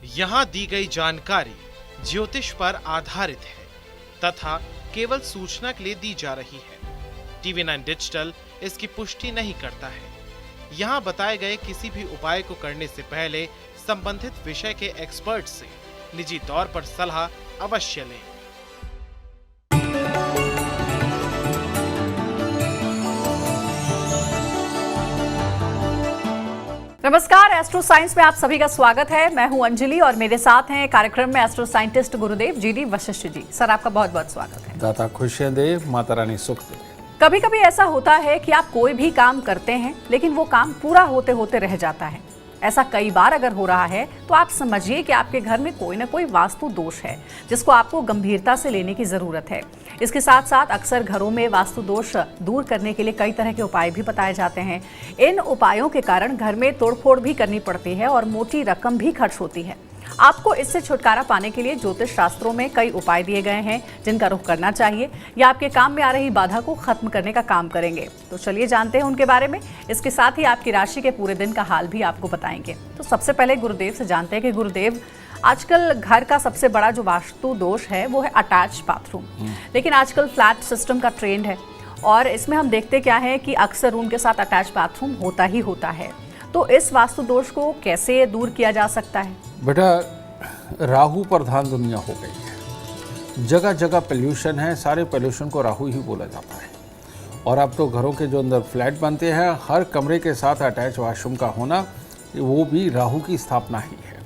यहाँ दी गई जानकारी ज्योतिष पर आधारित है तथा केवल सूचना के लिए दी जा रही है। TV9 डिजिटल इसकी पुष्टि नहीं करता है। यहाँ बताए गए किसी भी उपाय को करने से पहले संबंधित विषय के एक्सपर्ट से निजी तौर पर सलाह अवश्य लें। नमस्कार, एस्ट्रो साइंस में आप सभी का स्वागत है। मैं हूं अंजलि और मेरे साथ हैं कार्यक्रम में एस्ट्रो साइंटिस्ट गुरुदेव GD वशिष्ठ जी। सर, आपका बहुत बहुत स्वागत है। दाता खुशियां दे, माता रानी सुख दे। कभी कभी ऐसा होता है कि आप कोई भी काम करते हैं लेकिन वो काम पूरा होते होते रह जाता है। ऐसा कई बार अगर हो रहा है तो आप समझिए कि आपके घर में कोई ना कोई वास्तु दोष है जिसको आपको गंभीरता से लेने की जरूरत है। इसके साथ साथ अक्सर घरों में वास्तु दोष दूर करने के लिए कई तरह के उपाय भी बताए जाते हैं। इन उपायों के कारण घर में तोड़फोड़ भी करनी पड़ती है और मोटी रकम भी खर्च होती है। आपको इससे छुटकारा पाने के लिए ज्योतिष शास्त्रों में कई उपाय दिए गए हैं जिनका रुख करना चाहिए या आपके काम में आ रही बाधा को खत्म करने का काम करेंगे। तो चलिए जानते हैं उनके बारे में। इसके साथ ही आपकी राशि के पूरे दिन का हाल भी आपको बताएंगे। तो सबसे पहले गुरुदेव से जानते हैं कि गुरुदेव, आजकल घर का सबसे बड़ा जो वास्तु दोष है वो है अटैच बाथरूम। लेकिन आजकल फ्लैट सिस्टम का ट्रेंड है और इसमें हम देखते क्या है कि अक्सर रूम के साथ अटैच बाथरूम होता ही होता है। तो इस वास्तु दोष को कैसे दूर किया जा सकता है? बेटा, राहु प्रधान दुनिया हो गई है। जगह जगह पोल्यूशन है, सारे पोल्यूशन को राहु ही बोला जाता है। और अब तो घरों के जो अंदर फ्लैट बनते हैं, हर कमरे के साथ अटैच वॉशरूम का होना, वो भी राहु की स्थापना ही है।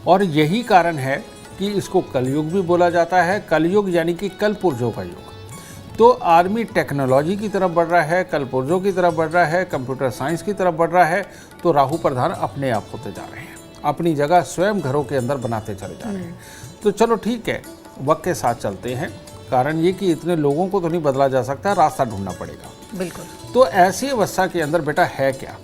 और यही कारण है कि इसको कलयुग भी बोला जाता है। कलयुग यानी कि कल पुर्जों का युग। तो आदमी टेक्नोलॉजी की तरफ बढ़ रहा है, कल पुर्जों की तरफ बढ़ रहा है, कंप्यूटर साइंस की तरफ बढ़ रहा है। तो राहु प्रधान अपने आप होते जा रहे हैं, अपनी जगह स्वयं घरों के अंदर बनाते चले जा रहे हैं। तो चलो ठीक है, वक्त के साथ चलते हैं। कारण ये कि इतने लोगों को तो नहीं बदला जा सकता, रास्ता ढूंढना पड़ेगा। बिल्कुल। तो ऐसी अवस्था के अंदर बेटा है क्या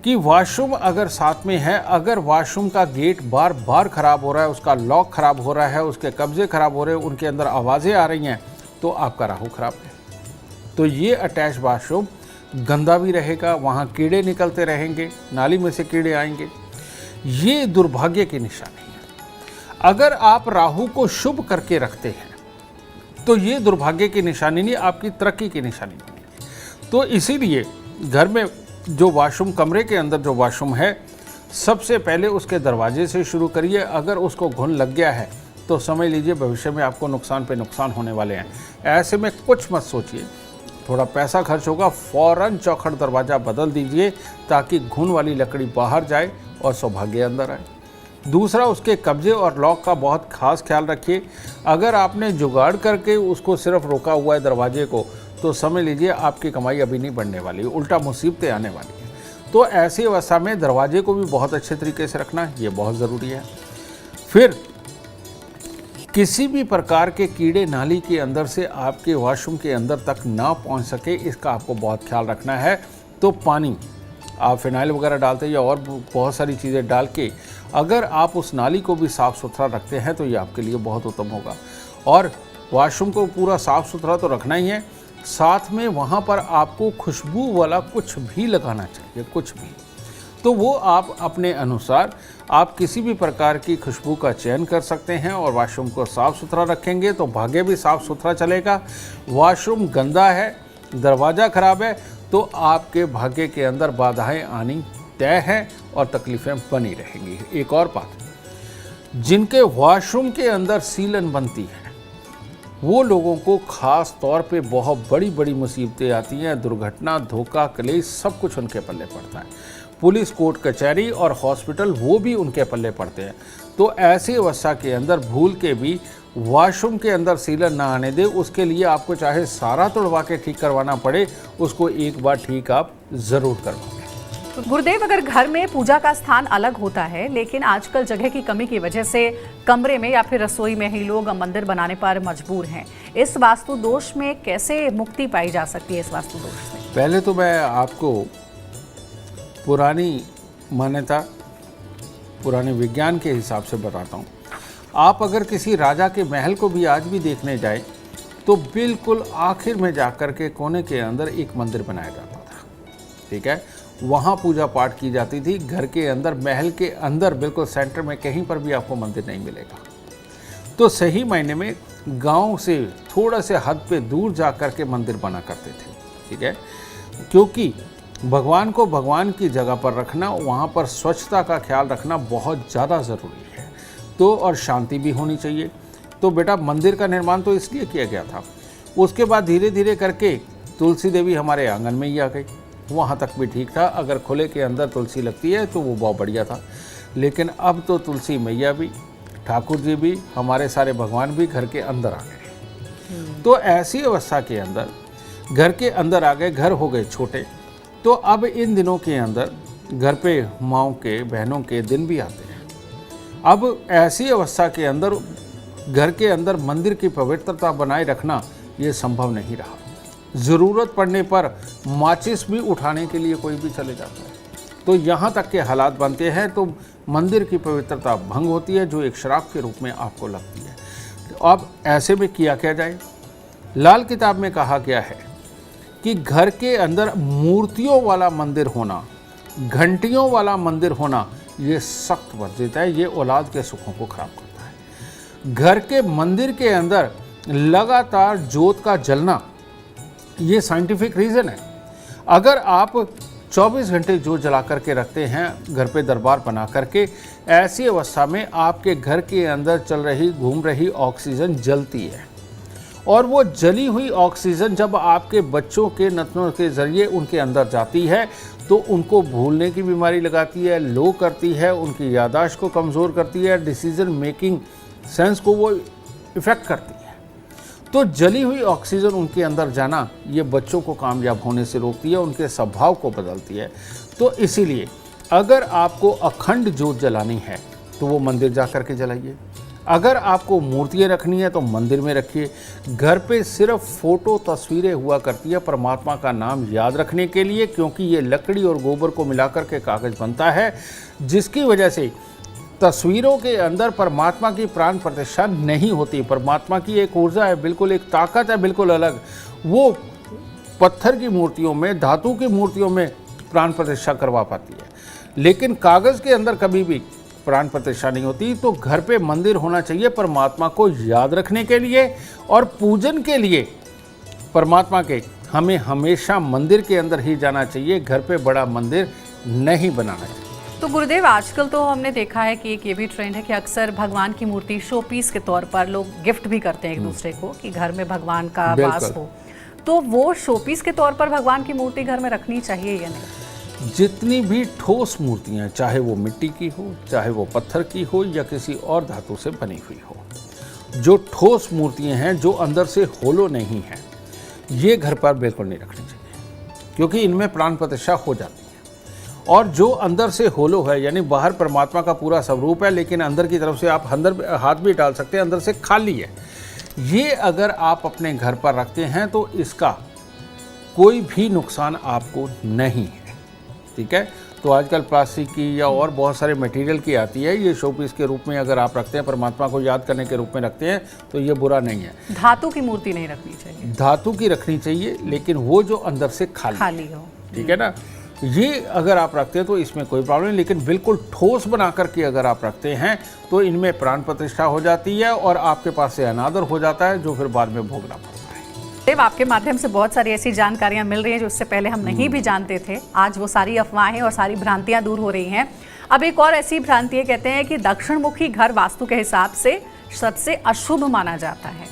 कि वॉशरूम अगर साथ में है, अगर वॉशरूम का गेट बार बार खराब हो रहा है, उसका लॉक खराब हो रहा है, उसके कब्जे खराब हो रहे हैं, उनके अंदर आवाज़ें आ रही हैं, तो आपका राहु खराब है। तो ये अटैच वॉशरूम गंदा भी रहेगा, वहाँ कीड़े निकलते रहेंगे, नाली में से कीड़े आएंगे। ये दुर्भाग्य की निशानी है। अगर आप राहु को शुभ करके रखते हैं तो ये दुर्भाग्य की निशानी नहीं, आपकी तरक्की की निशानी बनेगी। तो इसीलिए घर में जो वॉशरूम, कमरे के अंदर जो वॉशरूम है, सबसे पहले उसके दरवाजे से शुरू करिए। अगर उसको घुन लग गया है तो समझ लीजिए भविष्य में आपको नुकसान पे नुकसान होने वाले हैं। ऐसे में कुछ मत सोचिए, थोड़ा पैसा खर्च होगा, फौरन चौखट दरवाज़ा बदल दीजिए ताकि घुन वाली लकड़ी बाहर जाए और सौभाग्य अंदर आए। दूसरा, उसके कब्जे और लॉक का बहुत खास ख्याल रखिए। अगर आपने जुगाड़ करके उसको सिर्फ रोका हुआ है दरवाजे को, तो समझ लीजिए आपकी कमाई अभी नहीं बढ़ने वाली, उल्टा मुसीबतें आने वाली हैं। तो ऐसी अवस्था में दरवाजे को भी बहुत अच्छे तरीके से रखना ये बहुत ज़रूरी है। फिर किसी भी प्रकार के कीड़े नाली के अंदर से आपके वॉशरूम के अंदर तक ना पहुंच सके, इसका आपको बहुत ख्याल रखना है। तो पानी, आप फिनाइल वगैरह डालते हैं या और बहुत सारी चीज़ें डाल के अगर आप उस नाली को भी साफ़ सुथरा रखते हैं तो ये आपके लिए बहुत उत्तम होगा। और वॉशरूम को पूरा साफ़ सुथरा तो रखना ही है, साथ में वहाँ पर आपको खुशबू वाला कुछ भी लगाना चाहिए, कुछ भी। तो वो आप अपने अनुसार आप किसी भी प्रकार की खुशबू का चयन कर सकते हैं और वॉशरूम को साफ़ सुथरा रखेंगे तो भाग्य भी साफ़ सुथरा चलेगा। वॉशरूम गंदा है, दरवाज़ा खराब है, तो आपके भाग्य के अंदर बाधाएं आनी तय है और तकलीफ़ें बनी रहेंगी। एक और बात, जिनके वॉशरूम के अंदर सीलन बनती है वो लोगों को खास तौर पे बहुत बड़ी बड़ी मुसीबतें आती हैं। दुर्घटना, धोखा, क्लेश सब कुछ उनके पल्ले पड़ता है। पुलिस, कोर्ट कचहरी और हॉस्पिटल वो भी उनके पल्ले पड़ते हैं। तो ऐसी अवस्था के अंदर भूल के भी वॉशरूम के अंदर सीलन ना आने दे। उसके लिए आपको चाहे सारा तोड़वा के ठीक करवाना पड़े, उसको एक बार ठीक आप ज़रूर करवाएं। गुरुदेव, अगर घर में पूजा का स्थान अलग होता है लेकिन आजकल जगह की कमी की वजह से कमरे में या फिर रसोई में ही लोग मंदिर बनाने पर मजबूर हैं, इस वास्तु दोष में कैसे मुक्ति पाई जा सकती है? इस वास्तु दोष से पहले तो मैं आपको पुरानी मान्यता, पुराने विज्ञान के हिसाब से बताता हूँ। आप अगर किसी राजा के महल को भी आज भी देखने जाए तो बिल्कुल आखिर में जाकर के कोने के अंदर एक मंदिर बनाया जाता था, ठीक है। वहाँ पूजा पाठ की जाती थी। घर के अंदर, महल के अंदर बिल्कुल सेंटर में कहीं पर भी आपको मंदिर नहीं मिलेगा। तो सही मायने में गांव से थोड़ा से हद पे दूर जा कर के मंदिर बना करते थे, ठीक है, क्योंकि भगवान को भगवान की जगह पर रखना, वहाँ पर स्वच्छता का ख्याल रखना बहुत ज़्यादा ज़रूरी है। तो और शांति भी होनी चाहिए। तो बेटा मंदिर का निर्माण तो इसलिए किया गया था। उसके बाद धीरे धीरे करके तुलसी देवी हमारे आंगन में ही आ गई। वहाँ तक भी ठीक था, अगर खुले के अंदर तुलसी लगती है तो वो बहुत बढ़िया था। लेकिन अब तो तुलसी मैया भी, ठाकुर जी भी, हमारे सारे भगवान भी घर के अंदर आ गए। तो ऐसी अवस्था के अंदर घर के अंदर आ गए, घर हो गए छोटे। तो अब इन दिनों के अंदर घर पे माँओं के, बहनों के दिन भी आते हैं। अब ऐसी अवस्था के अंदर घर के अंदर मंदिर की पवित्रता बनाए रखना ये संभव नहीं रहा। ज़रूरत पड़ने पर माचिस भी उठाने के लिए कोई भी चले जाता है। तो यहाँ तक के हालात बनते हैं, तो मंदिर की पवित्रता भंग होती है, जो एक शराब के रूप में आपको लगती है। तो अब ऐसे में किया क्या जाए? लाल किताब में कहा गया है कि घर के अंदर मूर्तियों वाला मंदिर होना, घंटियों वाला मंदिर होना, ये सख्त वर्जित है। ये औलाद के सुखों को खराब करता है। घर के मंदिर के अंदर लगातार जोत का जलना, ये साइंटिफिक रीज़न है। अगर आप 24 घंटे जोत जला करके रखते हैं घर पे दरबार बना करके, ऐसी अवस्था में आपके घर के अंदर चल रही, घूम रही ऑक्सीजन जलती है। और वो जली हुई ऑक्सीजन जब आपके बच्चों के नथनों के ज़रिए उनके अंदर जाती है तो उनको भूलने की बीमारी लगाती है, लो करती है, उनकी याददाश्त को कमज़ोर करती है, डिसीजन मेकिंग सेंस को वो इफ़ेक्ट करती है। तो जली हुई ऑक्सीजन उनके अंदर जाना ये बच्चों को कामयाब होने से रोकती है, उनके स्वभाव को बदलती है। तो इसीलिए अगर आपको अखंड जोत जलानी है तो वो मंदिर जा कर के जलाइए। अगर आपको मूर्तियाँ रखनी है तो मंदिर में रखिए। घर पे सिर्फ फ़ोटो तस्वीरें हुआ करती है परमात्मा का नाम याद रखने के लिए, क्योंकि ये लकड़ी और गोबर को मिलाकर के कागज़ बनता है, जिसकी वजह से तस्वीरों के अंदर परमात्मा की प्राण प्रतिष्ठा नहीं होती। परमात्मा की एक ऊर्जा है, बिल्कुल एक ताकत है, बिल्कुल अलग। वो पत्थर की मूर्तियों में, धातु की मूर्तियों में प्राण प्रतिष्ठा करवा पाती है, लेकिन कागज़ के अंदर कभी भी प्राण प्रतिष्ठा नहीं होती। तो घर पे मंदिर होना चाहिए परमात्मा को याद रखने के लिए और पूजन के लिए। परमात्मा के हमें हमेशा मंदिर के अंदर ही जाना चाहिए, घर पे बड़ा मंदिर नहीं बनाना चाहिए। तो गुरुदेव, आजकल तो हमने देखा है कि एक ये भी ट्रेंड है कि अक्सर भगवान की मूर्ति शो पीस के तौर पर लोग गिफ्ट भी करते हैं एक दूसरे को, कि घर में भगवान का वास हो। तो वो शो पीस के तौर पर भगवान की मूर्ति घर में रखनी चाहिए या नहीं? जितनी भी ठोस मूर्तियाँ, चाहे वो मिट्टी की हो, चाहे वो पत्थर की हो या किसी और धातु से बनी हुई हो, जो ठोस मूर्तियाँ हैं, जो अंदर से होलो नहीं है, ये घर पर बिल्कुल नहीं रखनी चाहिए, क्योंकि इनमें प्राण प्रतिष्ठा हो जाती है। और जो अंदर से होलो है, यानी बाहर परमात्मा का पूरा स्वरूप है, लेकिन अंदर की तरफ से आप अंदर हाथ भी डाल सकते हैं, अंदर से खाली है, ये अगर आप अपने घर पर रखते हैं तो इसका कोई भी नुकसान आपको नहीं है, ठीक है। तो आजकल प्लास्टिक की या और बहुत सारे मटेरियल की आती है, ये शोपीस के रूप में अगर आप रखते हैं, परमात्मा को याद करने के रूप में रखते हैं, तो ये बुरा नहीं है। धातु की मूर्ति नहीं रखनी चाहिए? धातु की रखनी चाहिए, लेकिन वो जो अंदर से खाली हो, ठीक है ना। ये अगर आप रखते हैं तो इसमें कोई प्रॉब्लम नहीं, लेकिन बिल्कुल ठोस बना करके अगर आप रखते हैं तो इनमें प्राण प्रतिष्ठा हो जाती है और आपके पास से अनादर हो जाता है, जो फिर बाद में भोगना पड़ता है। देव, आपके माध्यम से बहुत सारी ऐसी जानकारियां मिल रही हैं जो उससे पहले हम नहीं भी जानते थे। आज वो सारी अफवाहें और सारी भ्रांतियां दूर हो रही हैं। अब एक और ऐसी भ्रांति कहते हैं कि दक्षिण मुखी घर वास्तु के हिसाब से सबसे अशुभ माना जाता है,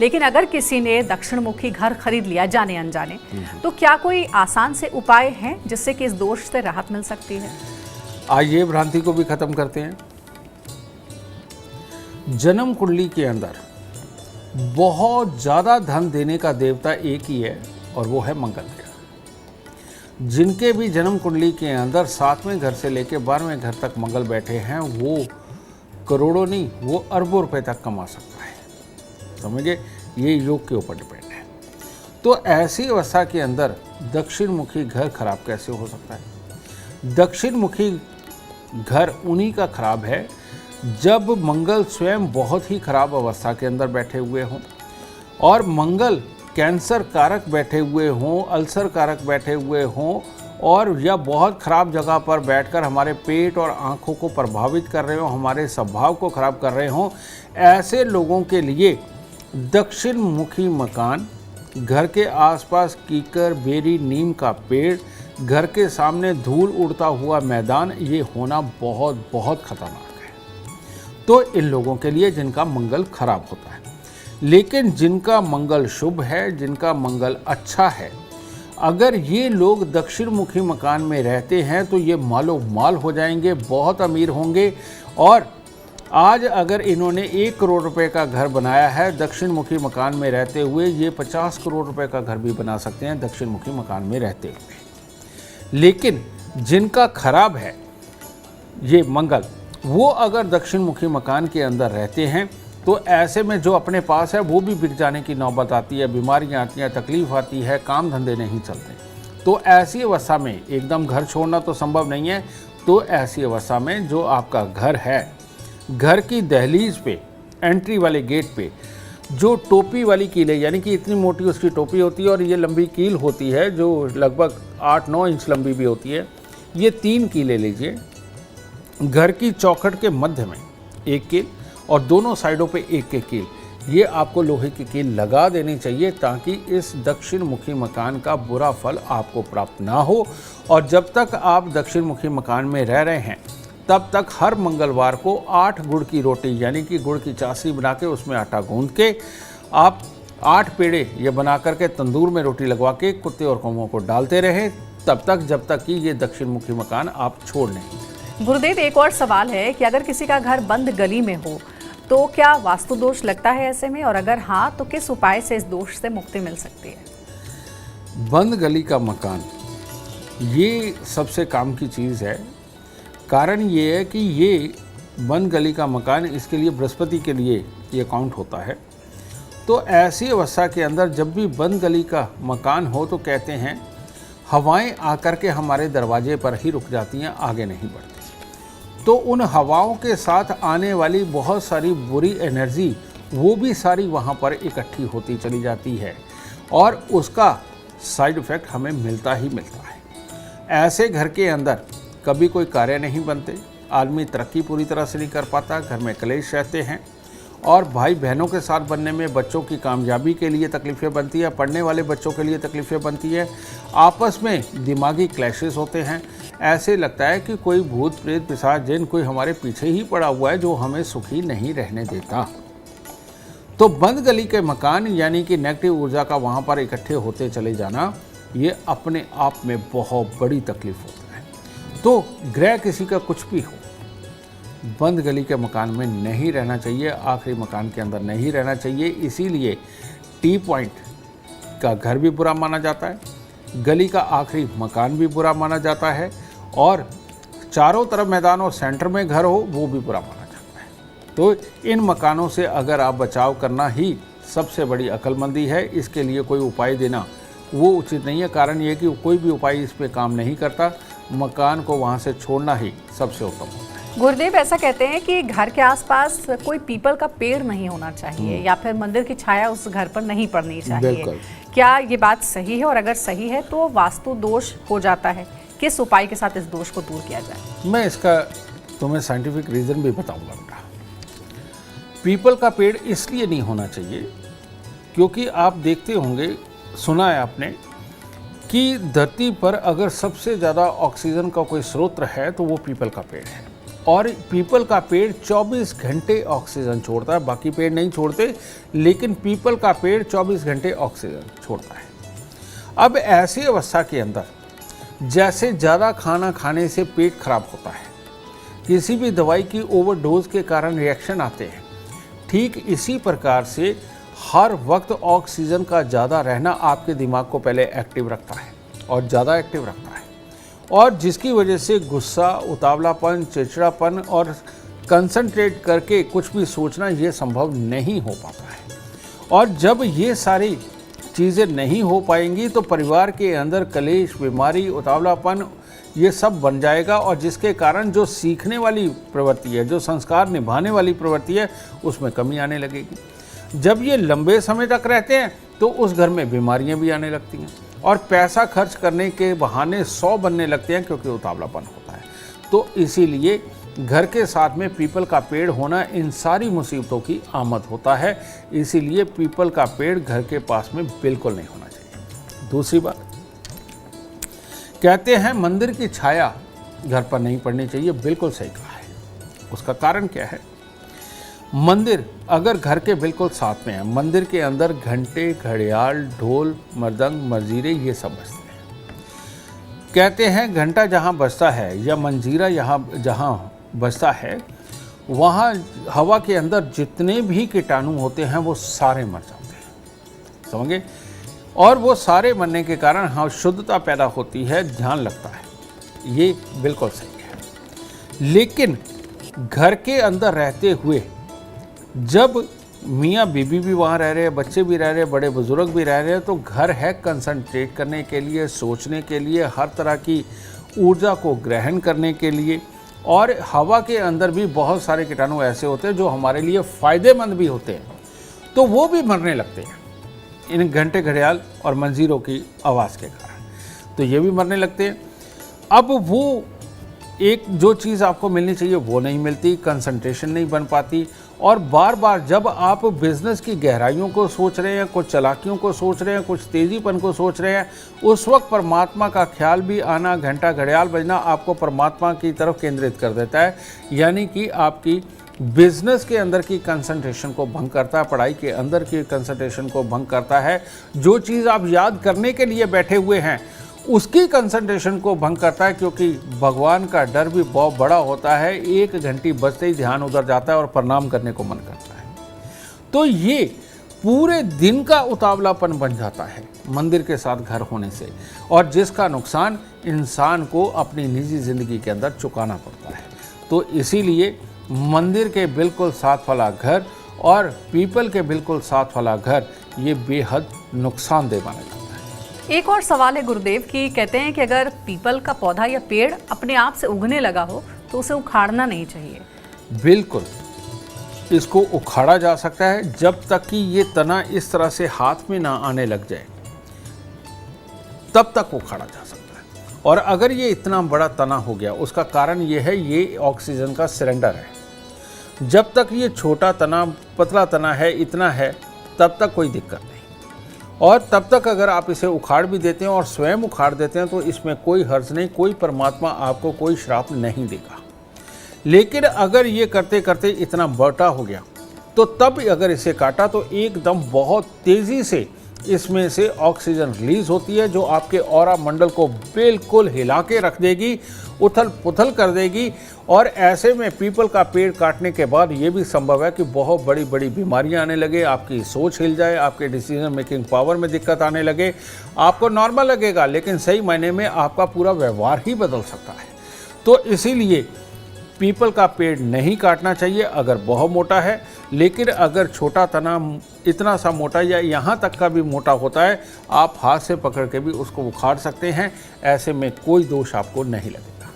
लेकिन अगर किसी ने दक्षिण मुखी घर खरीद लिया जाने अनजाने, तो क्या कोई आसान से उपाय हैं जिससे कि इस दोष से राहत मिल सकती है? आइए भ्रांति को भी खत्म करते हैं। जन्म कुंडली के अंदर बहुत ज्यादा धन देने का देवता एक ही है और वो है मंगल ग्रह। जिनके भी जन्म कुंडली के अंदर 7वें घर से लेकर 12वें घर तक मंगल बैठे हैं, वो करोड़ों नहीं, वो अरबों रुपए तक कमा सकता है। समझिए, ये योग के ऊपर डिपेंड है। तो ऐसी अवस्था के अंदर दक्षिण मुखी घर खराब कैसे हो सकता है? दक्षिण मुखी घर उन्हीं का खराब है जब मंगल स्वयं बहुत ही खराब अवस्था के अंदर बैठे हुए हों, और मंगल कैंसर कारक बैठे हुए हों, अल्सर कारक बैठे हुए हों, और या बहुत ख़राब जगह पर बैठकर हमारे पेट और आँखों को प्रभावित कर रहे हो, हमारे स्वभाव को ख़राब कर रहे हो, ऐसे लोगों के लिए दक्षिण मुखी मकान, घर के आसपास कीकर, बेरी, नीम का पेड़, घर के सामने धूल उड़ता हुआ मैदान, ये होना बहुत बहुत खतरनाक है। तो इन लोगों के लिए जिनका मंगल खराब होता है, लेकिन जिनका मंगल शुभ है, जिनका मंगल अच्छा है, अगर ये लोग दक्षिण मुखी मकान में रहते हैं तो ये मालो माल हो जाएंगे, बहुत अमीर होंगे। और आज अगर इन्होंने 1 करोड़ रुपए का घर बनाया है दक्षिण मुखी मकान में रहते हुए, ये 50 करोड़ रुपए का घर भी बना सकते हैं दक्षिण मुखी मकान में रहते हुए। लेकिन जिनका खराब है ये मंगल, वो अगर दक्षिण मुखी मकान के अंदर रहते हैं तो ऐसे में जो अपने पास है वो भी बिक जाने की नौबत आती है, बीमारियां आती हैं, तकलीफ आती है, काम धंधे नहीं चलते। तो ऐसी अवस्था में एकदम घर छोड़ना तो संभव नहीं है। तो ऐसी अवस्था में जो आपका घर है, घर की दहलीज पे, एंट्री वाले गेट पे जो टोपी वाली कील है, यानी कि इतनी मोटी उसकी टोपी होती है और ये लंबी कील होती है जो लगभग 8-9 इंच लंबी भी होती है, ये 3 कीलें लीजिए। घर की चौखट के मध्य में 1 कील और दोनों साइडों पे 1 कील, ये आपको लोहे की कील लगा देनी चाहिए ताकि इस दक्षिण मुखी मकान का बुरा फल आपको प्राप्त ना हो। और जब तक आप दक्षिण मुखी मकान में रह रहे हैं तब तक हर मंगलवार को 8 गुड़ की रोटी, यानी कि गुड़ की चाशनी बना के उसमें आटा गूंद के आप 8 पेड़े ये बना करके तंदूर में रोटी लगवा के कुत्ते और कौवों को डालते रहें, तब तक जब तक कि ये दक्षिण मुखी मकान आप छोड़ नहीं। गुरुदेव, एक और सवाल है कि अगर किसी का घर बंद गली में हो तो क्या वास्तु दोष लगता है ऐसे में, और अगर हाँ तो किस उपाय से इस दोष से मुक्ति मिल सकती है? बंद गली का मकान ये सबसे काम की चीज़ है। कारण ये है कि ये बंद गली का मकान, इसके लिए बृहस्पति के लिए ये काउंट होता है। तो ऐसी अवस्था के अंदर जब भी बंद गली का मकान हो तो कहते हैं हवाएं आकर के हमारे दरवाजे पर ही रुक जाती हैं, आगे नहीं बढ़ती। तो उन हवाओं के साथ आने वाली बहुत सारी बुरी एनर्जी वो भी सारी वहाँ पर इकट्ठी होती चली जाती है और उसका साइड इफ़ेक्ट हमें मिलता ही मिलता है। ऐसे घर के अंदर कभी कोई कार्य नहीं बनते, आदमी तरक्की पूरी तरह से नहीं कर पाता, घर में कलेश रहते हैं और भाई बहनों के साथ बनने में बच्चों की कामयाबी के लिए तकलीफ़ें बनती है, पढ़ने वाले बच्चों के लिए तकलीफ़ें बनती है, आपस में दिमागी क्लैशेस होते हैं। ऐसे लगता है कि कोई भूत प्रेत पिशाच जिन कोई हमारे पीछे ही पड़ा हुआ है जो हमें सुखी नहीं रहने देता। तो बंद गली के मकान यानी कि नेगेटिव ऊर्जा का वहाँ पर इकट्ठे होते चले जाना, ये अपने आप में बहुत बड़ी तकलीफ होता है। तो ग्रह किसी का कुछ भी हो, बंद गली के मकान में नहीं रहना चाहिए, आखिरी मकान के अंदर नहीं रहना चाहिए। इसीलिए टी पॉइंट का घर भी बुरा माना जाता है, गली का आखिरी मकान भी बुरा माना जाता है और चारों तरफ मैदान और सेंटर में घर हो वो भी बुरा माना जाता है। तो इन मकानों से अगर आप बचाव करना ही सबसे बड़ी अक्लमंदी है, इसके लिए कोई उपाय देना वो उचित नहीं है। कारण ये कि कोई भी उपाय इस पे काम नहीं करता, मकान को वहाँ से छोड़ना ही सबसे उत्तम होता है। गुरुदेव, ऐसा कहते हैं कि घर के आसपास कोई पीपल का पेड़ नहीं होना चाहिए या फिर मंदिर की छाया उस घर पर नहीं पड़नी चाहिए। क्या ये बात सही है, और अगर सही है तो वास्तु दोष हो जाता है? किस उपाय के साथ इस दोष को दूर किया जाए? मैं इसका तुम्हें साइंटिफिक रीज़न भी बताऊंगा बेटा। पीपल का पेड़ इसलिए नहीं होना चाहिए क्योंकि आप देखते होंगे, सुना है आपने कि धरती पर अगर सबसे ज़्यादा ऑक्सीजन का कोई स्रोत है तो वो पीपल का पेड़ है। और पीपल का पेड़ 24 घंटे ऑक्सीजन छोड़ता है, बाकी पेड़ नहीं छोड़ते, लेकिन पीपल का पेड़ 24 घंटे ऑक्सीजन छोड़ता है। अब ऐसी अवस्था के अंदर जैसे ज़्यादा खाना खाने से पेट खराब होता है, किसी भी दवाई की ओवरडोज के कारण रिएक्शन आते हैं, ठीक इसी प्रकार से हर वक्त ऑक्सीजन का ज़्यादा रहना आपके दिमाग को पहले एक्टिव रखता है और ज़्यादा एक्टिव रखता है, और जिसकी वजह से गुस्सा, उतावलापन, चिड़चिड़ापन और कंसंट्रेट करके कुछ भी सोचना ये संभव नहीं हो पाता है। और जब ये सारी चीज़ें नहीं हो पाएंगी तो परिवार के अंदर कलेश, बीमारी, उतावलापन ये सब बन जाएगा, और जिसके कारण जो सीखने वाली प्रवृत्ति है, जो संस्कार निभाने वाली प्रवृत्ति है, उसमें कमी आने लगेगी। जब ये लंबे समय तक रहते हैं तो उस घर में बीमारियां भी आने लगती हैं, और पैसा खर्च करने के बहाने 100 बनने लगते हैं क्योंकि उतावलापन होता है। तो इसीलिए घर के साथ में पीपल का पेड़ होना इन सारी मुसीबतों की आमद होता है। इसीलिए पीपल का पेड़ घर के पास में बिल्कुल नहीं होना चाहिए। दूसरी बात, कहते हैं मंदिर की छाया घर पर नहीं पड़नी चाहिए। बिल्कुल सही कहा है। उसका कारण क्या है? मंदिर अगर घर के बिल्कुल साथ में है, मंदिर के अंदर घंटे, घड़ियाल, ढोल, मृदंग, मंजीरे ये सब बजते हैं। कहते हैं घंटा जहाँ बजता है या मंजीरा जहाँ बजता है, वहाँ हवा के अंदर जितने भी कीटाणु होते हैं वो सारे मर जाते हैं। समझे? और वो सारे मरने के कारण हाँ शुद्धता पैदा होती है, ध्यान लगता है। ये बिल्कुल सही है। लेकिन घर के अंदर रहते हुए जब मियाँ बीबी भी वहाँ रह रहे हैं, बच्चे भी रह रहे हैं, बड़े बुजुर्ग भी रह रहे हैं, तो घर है कंसंट्रेट करने के लिए, सोचने के लिए, हर तरह की ऊर्जा को ग्रहण करने के लिए। और हवा के अंदर भी बहुत सारे कीटाणु ऐसे होते हैं जो हमारे लिए फ़ायदेमंद भी होते हैं, तो वो भी मरने लगते हैं इन घंटे, घड़ियाल और मंजीरों की आवाज़ के कारण। तो ये भी मरने लगते हैं। अब वो एक जो चीज़ आपको मिलनी चाहिए वो नहीं मिलती, कंसंट्रेशन नहीं बन पाती। और बार बार जब आप बिज़नेस की गहराइयों को सोच रहे हैं, कुछ चालाकियों को सोच रहे हैं, कुछ तेज़ीपन को सोच रहे हैं, उस वक्त परमात्मा का ख्याल भी आना, घंटा घड़ियाल बजना आपको परमात्मा की तरफ केंद्रित कर देता है। यानी कि आपकी बिज़नेस के अंदर की कंसंट्रेशन को भंग करता है, पढ़ाई के अंदर की कंसंट्रेशन को भंग करता है। जो चीज़ आप याद करने के लिए बैठे हुए हैं उसकी कंसंट्रेशन को भंग करता है, क्योंकि भगवान का डर भी बहुत बड़ा होता है। एक घंटी बजते ही ध्यान उधर जाता है और प्रणाम करने को मन करता है। तो ये पूरे दिन का उतावलापन बन जाता है मंदिर के साथ घर होने से, और जिसका नुकसान इंसान को अपनी निजी ज़िंदगी के अंदर चुकाना पड़ता है। तो इसीलिए मंदिर के बिल्कुल साथ वाला घर और पीपल के बिल्कुल साथ वाला घर ये बेहद नुकसानदेह माना जाता है। एक और सवाल है गुरुदेव की, कहते हैं कि अगर पीपल का पौधा या पेड़ अपने आप से उगने लगा हो तो उसे उखाड़ना नहीं चाहिए। बिल्कुल, इसको उखाड़ा जा सकता है जब तक कि ये तना इस तरह से हाथ में ना आने लग जाए, तब तक उखाड़ा जा सकता है। और अगर ये इतना बड़ा तना हो गया, उसका कारण ये है, ये ऑक्सीजन का सिलेंडर है। जब तक ये छोटा तना, पतला तना है, इतना है, तब तक कोई दिक्कत नहीं। और तब तक अगर आप इसे उखाड़ भी देते हैं और स्वयं उखाड़ देते हैं तो इसमें कोई हर्ज नहीं, कोई परमात्मा आपको कोई श्राप नहीं देगा। लेकिन अगर ये करते करते इतना बड़ा हो गया तो तब अगर इसे काटा तो एकदम बहुत तेज़ी से इसमें से ऑक्सीजन रिलीज होती है, जो आपके ऑरा मंडल को बिल्कुल हिला के रख देगी, उथल पुथल कर देगी। और ऐसे में पीपल का पेड़ काटने के बाद ये भी संभव है कि बहुत बड़ी बड़ी बीमारियां आने लगे, आपकी सोच हिल जाए, आपके डिसीजन मेकिंग पावर में दिक्कत आने लगे। आपको नॉर्मल लगेगा लेकिन सही मायने में आपका पूरा व्यवहार ही बदल सकता है। तो इसीलिए पीपल का पेड़ नहीं काटना चाहिए अगर बहुत मोटा है। लेकिन अगर छोटा तना इतना सा मोटा या यहाँ तक का भी मोटा होता है, आप हाथ से पकड़ के भी उसको उखाड़ सकते हैं। ऐसे में कोई दोष आपको नहीं लगेगा।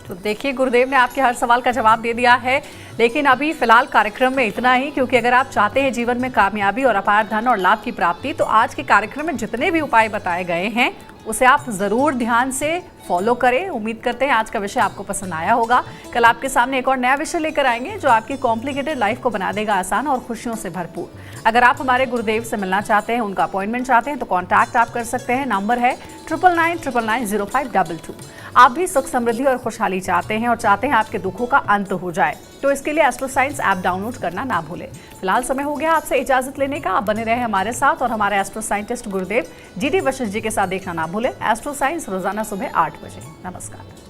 तो देखिए, गुरुदेव ने आपके हर सवाल का जवाब दे दिया है। लेकिन अभी फिलहाल कार्यक्रम में इतना ही, क्योंकि अगर आप चाहते हैं जीवन में कामयाबी और अपार धन और लाभ की प्राप्ति, तो आज के कार्यक्रम में जितने भी उपाय बताए गए हैं उसे आप ज़रूर ध्यान से फॉलो करें। उम्मीद करते हैं आज का विषय आपको पसंद आया होगा। कल आपके सामने एक और नया विषय लेकर आएंगे जो आपकी कॉम्प्लिकेटेड लाइफ को बना देगा आसान और खुशियों से भरपूर। अगर आप हमारे गुरुदेव से मिलना चाहते हैं, उनका अपॉइंटमेंट चाहते हैं, तो कॉन्टैक्ट आप कर सकते हैं। नंबर है 9999090522। आप भी सुख समृद्धि और खुशहाली चाहते हैं और चाहते हैं आपके दुखों का अंत हो जाए, तो इसके लिए एस्ट्रो साइंस ऐप डाउनलोड करना ना भूलें। फिलहाल समय हो गया आपसे इजाजत लेने का। आप बने रहे हमारे साथ और हमारे एस्ट्रो साइंटिस्ट गुरुदेव GD वशिष्ठ जी के साथ देखना ना भूलें। एस्ट्रो साइंस रोजाना सुबह 8 बजे। नमस्कार।